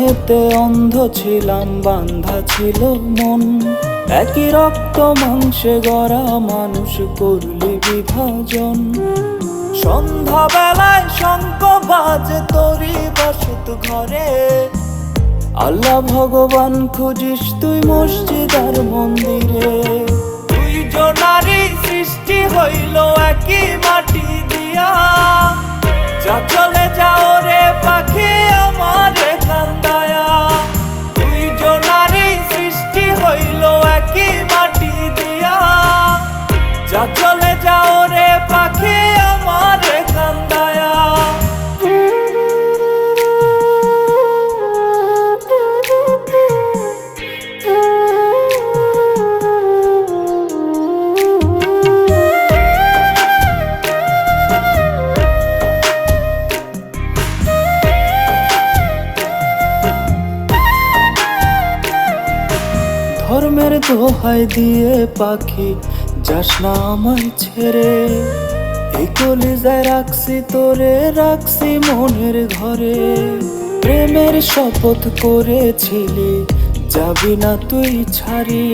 দুনিয়াতে অন্ধ ছিলাম, বান্ধা ছিল মন। একই রক্ত মাংসে গড়া মানুষ করলি বিভাজন। সন্ধ্যা বেলায় শঙ্খ বাজে তোরি বসত ঘরে। আল্লাহ ভগবান খুঁজিস তুই মসজিদ আর মন্দিরে। দুইজনারই সৃষ্টি হইল একই মাটি দিয়া। যা চলে যাও রে পাখি আমারে কান্দায়া। দুইজনারই সৃষ্টি হইল একই মাটি দিয়া। যা চলে যাও রে পাখি আমারে কান্দায়া। ধর্মের দোহাই দিয়ে পাখি যাস না আমায় ছেড়ে। এই কলিজায় রাখছি তোরে, রাখছি মনের ঘরে। প্রেমের শপথ করেছিলি যাবি না তুই ছাড়ি।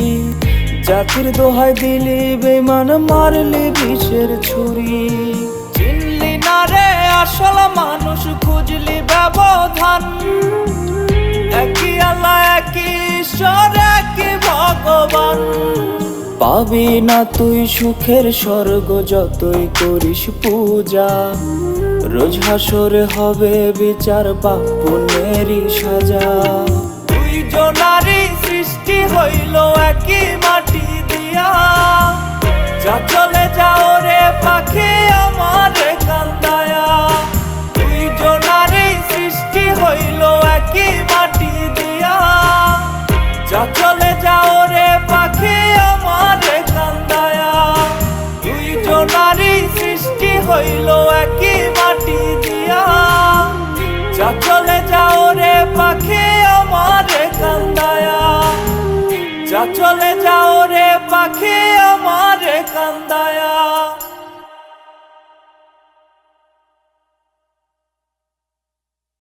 জাতির দোহাই দিলি বেমান, মারলি বিষের ছুরি। চিনলি না রে আসল মানুষ, খুঁজলি ব্যবধান। একই আল্লাহ একই ঈশ্বর একই ভগবান। পাবি না তুই সুখের স্বর্গ যতই করিস পূজা। রোজ হাসরে হবে বিচার, পাপ পুণ্যেরই সাজা। দুইজনারই সৃষ্টি হইল একই মাটি দিয়া। যা চলে যাও রে পাখি আমারে কান্দায়া। দুইজনারই সৃষ্টি হইল একই মাটি দিয়া। যা চলে যাও রে পাখি আমারে কান্দায়া। দুইজনারই সৃষ্টি হইল একই মাটি দিয়া। যা চলে যাও রে পাখি আমারে কান্দায়া। যা চলে যাও রে পাখি আমারে কান্দায়া।